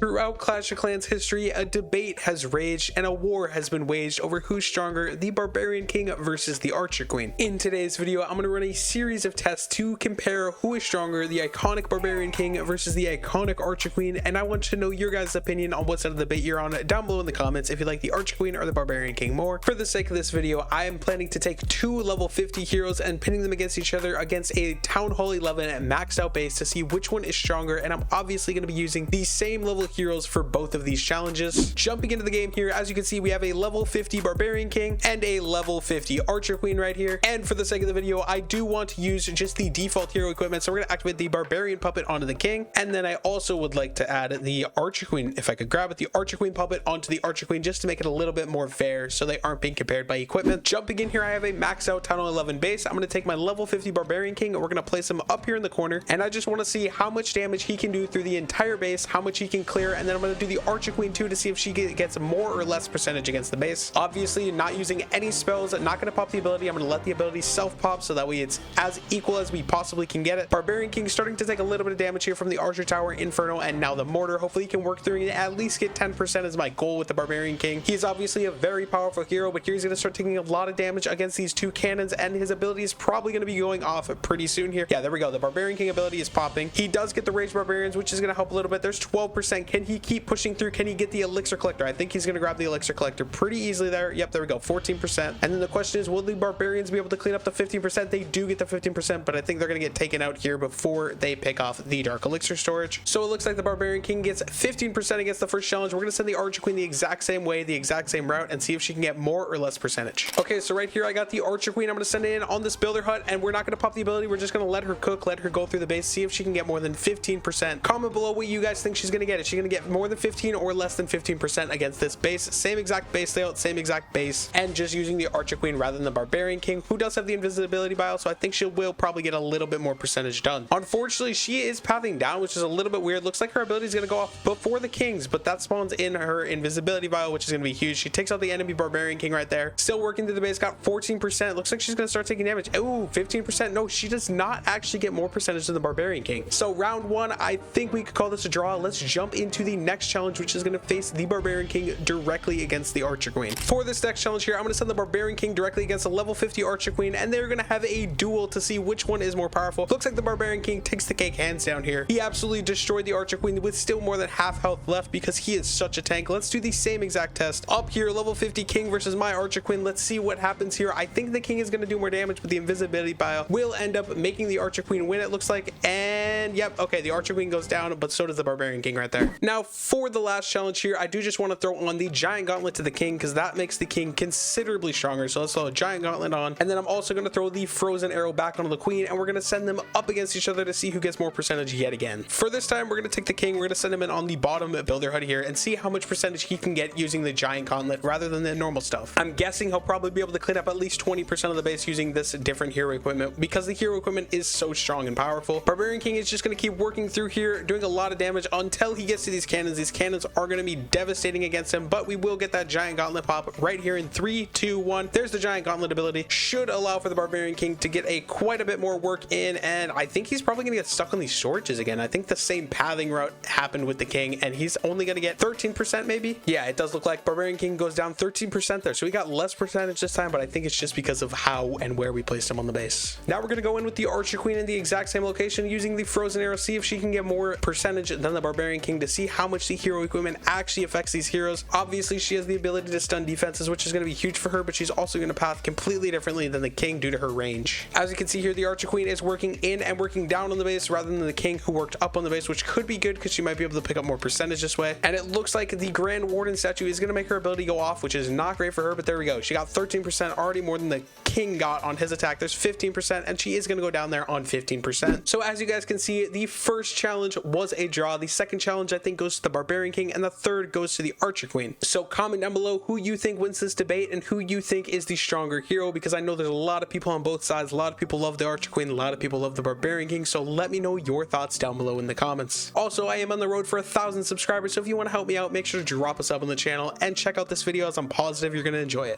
Throughout Clash of Clans history, a debate has raged and a war has been waged over who's stronger, the Barbarian King versus the Archer Queen. In today's video, I'm going to run a series of tests to compare who is stronger, the iconic Barbarian King versus the iconic Archer Queen, and I want to know your guys' opinion on what side of the debate you're on down below in the comments if you like the Archer Queen or the Barbarian King more. For the sake of this video, I am planning to take two level 50 heroes and pinning them against each other against a Town Hall 11 maxed out base to see which one is stronger, and I'm obviously going to be using the same level heroes for both of these challenges. Jumping into the game here, as you can see, we have a level 50 Barbarian King and a level 50 Archer Queen right here. And for the sake of the video, I do want to use just the default hero equipment, so we're going to activate the Barbarian puppet onto the King, and then I also would like to add the Archer Queen, if I could grab it, the Archer Queen puppet onto the Archer Queen just to make it a little bit more fair so they aren't being compared by equipment. Jumping in here, I have a maxed out Town Hall 11 base. I'm going to take my level 50 Barbarian King and we're going to place him up here in the corner, and I just want to see how much damage he can do through the entire base, how much he can clear, and then I'm going to do the Archer Queen too to see if she gets more or less percentage against the base. Obviously not using any spells, not going to pop the ability. I'm going to let the ability self pop so that way it's as equal as we possibly can get it. Barbarian King starting to take a little bit of damage here from the Archer Tower, Inferno, and now the Mortar. Hopefully he can work through and at least get 10% is my goal with the Barbarian King. He is obviously a very powerful hero, but here he's going to start taking a lot of damage against these two cannons, and his ability is probably going to be going off pretty soon here. Yeah, there we go. The Barbarian King ability is popping. He does get the Rage Barbarians, which is going to help a little bit. There's 12%. Can he keep pushing through? Can he get the Elixir Collector? I think he's going to grab the Elixir Collector pretty easily there. Yep, there we go. 14%. And then the question is, will the Barbarians be able to clean up the 15%? They do get the 15%, but I think they're going to get taken out here before they pick off the Dark Elixir storage. So it looks like the Barbarian King gets 15% against the first challenge. We're going to send the Archer Queen the exact same way, the exact same route, and see if she can get more or less percentage. Okay, so right here I got the Archer Queen. I'm going to send it in on this builder hut, and we're not going to pop the ability. We're just going to let her cook, let her go through the base, see if she can get more than 15%. Comment below what you guys think she's going to get. Is she going to get more than 15 or less than 15% against this base? Same exact base layout, same exact base, and just using the Archer Queen rather than the Barbarian King, who does have the invisibility bio, so I think she will probably get a little bit more percentage done. Unfortunately, she is pathing down, which is a little bit weird. Looks like her ability is going to go off before the King's, but that spawns in her invisibility bio, which is going to be huge. She takes out the enemy Barbarian King right there. Still working through the base, got 14%. Looks like she's going to start taking damage. Ooh, 15%. No, she does not actually get more percentage than the Barbarian King. So round one, I think we could call this a draw. Let's jump into the next challenge, which is going to face the Barbarian King directly against the Archer Queen. For this next challenge here, I'm going to send the Barbarian King directly against a level 50 Archer Queen, and they're going to have a duel to see which one is more powerful. Looks like the Barbarian King takes the cake hands down here. He absolutely destroyed the Archer Queen with still more than half health left because he is such a tank. Let's do the same exact test up here. Level 50 King versus my Archer Queen. Let's see what happens here. I think the King is going to do more damage, but the invisibility bio will end up making the Archer Queen win, it looks like. And yep, okay, the Archer Queen goes down, but so does the Barbarian King right there. Now for the last challenge here, I do just want to throw on the Giant Gauntlet to the King because that makes the King considerably stronger. So let's throw a Giant Gauntlet on, and then I'm also going to throw the Frozen Arrow back onto the Queen, and we're going to send them up against each other to see who gets more percentage yet again. For this time, we're going to take the King, we're going to send him in on the bottom builder hut here and see how much percentage he can get using the Giant Gauntlet rather than the normal stuff. I'm guessing he'll probably be able to clean up at least 20% of the base using this different hero equipment because the hero equipment is so strong and powerful. Barbarian King is just going to keep working through here, doing a lot of damage until he gets to these cannons. These cannons are going to be devastating against him, but we will get that Giant Gauntlet pop right here in 3, 2, 1. There's the Giant Gauntlet ability. Should allow for the Barbarian King to get quite a bit more work in, and I think he's probably going to get stuck on these storages again. I think the same pathing route happened with the King, and he's only going to get 13% maybe. Yeah, it does look like Barbarian King goes down 13% there, so we got less percentage this time, but I think it's just because of how and where we placed him on the base. Now we're going to go in with the Archer Queen in the exact same location using the Frozen Arrow, see if she can get more percentage than the Barbarian King to see how much the hero equipment actually affects these heroes. Obviously she has the ability to stun defenses, which is going to be huge for her, but she's also going to path completely differently than the King due to her range. As you can see here, the Archer Queen is working in and working down on the base rather than the King who worked up on the base, which could be good because she might be able to pick up more percentage this way. And it looks like the Grand Warden statue is going to make her ability go off, which is not great for her, but there we go. She got 13%, already more than the King got on his attack. There's 15%, and she is going to go down there on 15%. So as you guys can see, the first challenge was a draw. The second challenge I think goes to the Barbarian King, and the third goes to the Archer Queen. So comment down below who you think wins this debate and who you think is the stronger hero, because I know there's a lot of people on both sides. A lot of people love the Archer Queen, a lot of people love the Barbarian King, so let me know your thoughts down below in the comments. Also, I am on the road for 1,000 subscribers, so if you want to help me out, make sure to drop a sub on the channel and check out this video as I'm positive you're going to enjoy it.